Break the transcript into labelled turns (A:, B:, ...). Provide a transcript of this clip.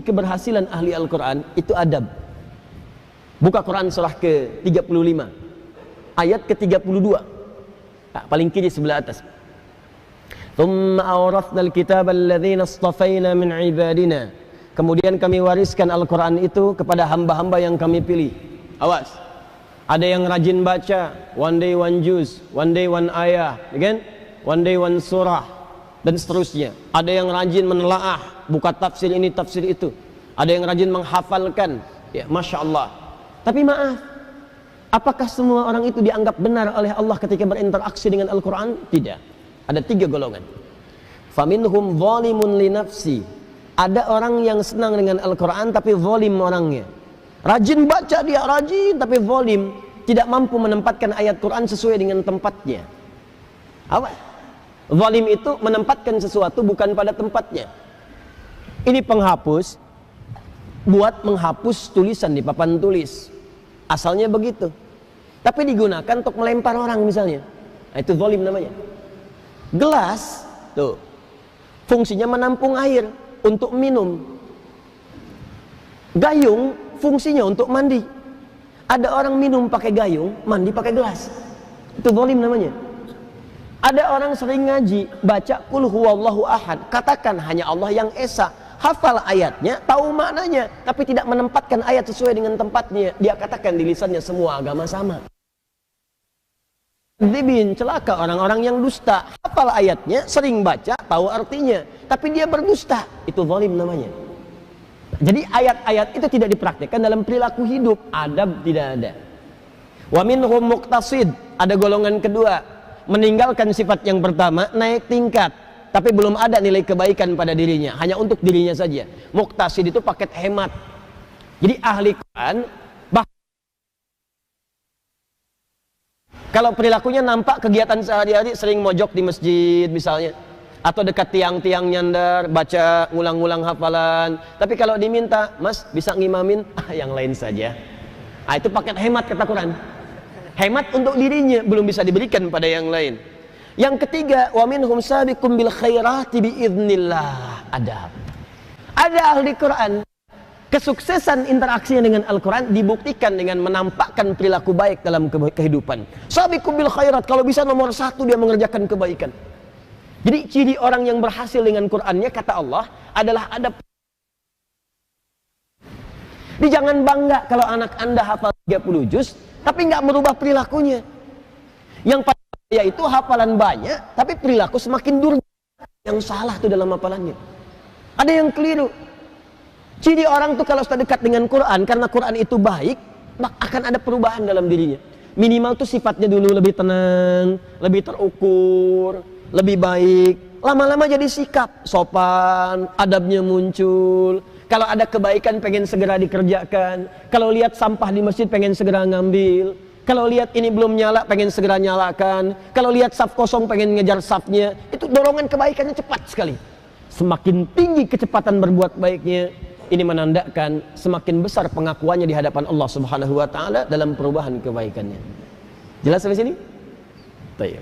A: Keberhasilan ahli Al-Quran itu adab. Buka Quran surah ke-35 ayat ke-32, paling kiri sebelah atas. Thumma awrathnal kitaba alladhina istafaina min ibadina. Kemudian kami wariskan Al-Quran itu kepada hamba-hamba yang kami pilih. Awas, ada yang rajin baca, one day one juz, one day one ayah, kan? One day one surah, dan seterusnya. Ada yang rajin menelaah, buka tafsir ini, tafsir itu. Ada yang rajin menghafalkan, ya, Masya Allah. Tapi maaf, apakah semua orang itu dianggap benar oleh Allah ketika berinteraksi dengan Al-Quran? Tidak. Ada 3 golongan. Faminhum zalimun li nafsi. Ada orang yang senang dengan Al-Quran tapi zalim orangnya. Rajin baca dia, rajin, tapi zalim, tidak mampu menempatkan ayat Quran sesuai dengan tempatnya. Apa? Zalim itu menempatkan sesuatu bukan pada tempatnya. Ini penghapus buat menghapus tulisan di papan tulis, asalnya begitu, tapi digunakan untuk melempar orang misalnya. Nah, itu zalim namanya. Gelas tuh fungsinya menampung air untuk minum. Gayung fungsinya untuk mandi. Ada orang minum pakai gayung, mandi pakai gelas. Itu zalim namanya. Ada orang sering ngaji, baca qul huwallahu ahad, katakan hanya Allah yang esa, hafal ayatnya, tahu maknanya, tapi tidak menempatkan ayat sesuai dengan tempatnya. Dia katakan di lisannya semua agama sama. Dibin, celaka orang-orang yang dusta, hafal ayatnya, sering baca, tahu artinya, tapi dia berdusta. Itu zalim namanya. Jadi ayat-ayat itu tidak dipraktikkan dalam perilaku hidup, adab tidak ada. Wa minhum muqtasid, ada golongan kedua, meninggalkan sifat yang pertama, naik tingkat, tapi belum ada nilai kebaikan pada dirinya, hanya untuk dirinya saja. Muqtasid itu paket hemat. Jadi ahli Quran, kalau perilakunya nampak kegiatan sehari-hari sering mojok di masjid misalnya, atau dekat tiang-tiang nyandar, baca ngulang-ngulang hafalan, tapi kalau diminta, mas bisa ngimamin, yang lain saja. Nah, itu paket hemat kata Quran. Hemat untuk dirinya, belum bisa diberikan pada yang lain. Yang ketiga, wa minhum sabiqum bil khairati biiznillah. Ada ahli Quran, kesuksesan interaksinya dengan Al-Quran dibuktikan dengan menampakkan perilaku baik dalam kehidupan. Sabiqum bil khairat, kalau bisa nomor 1 dia mengerjakan kebaikan. Jadi ciri orang yang berhasil dengan Qurannya, kata Allah, adalah adab. Jadi jangan bangga kalau anak anda hafal 30 juz tapi nggak merubah perilakunya. Yang yaitu hafalan banyak tapi perilaku semakin durjana. Yang salah tuh dalam hafalannya. Ada yang keliru. Ciri orang tuh kalau sudah dekat dengan Quran, karena Quran itu baik, akan ada perubahan dalam dirinya. Minimal tuh sifatnya dulu lebih tenang, lebih terukur, lebih baik. Lama-lama jadi sikap, sopan, adabnya muncul. Kalau ada kebaikan pengen segera dikerjakan. Kalau lihat sampah di masjid pengen segera ngambil. Kalau lihat ini belum nyala pengen segera nyalakan. Kalau lihat saf kosong pengen ngejar safnya. Itu dorongan kebaikannya cepat sekali. Semakin tinggi kecepatan berbuat baiknya, ini menandakan semakin besar pengakuannya di hadapan Allah Subhanahu wa taala dalam perubahan kebaikannya. Jelas sampai sini? Baik.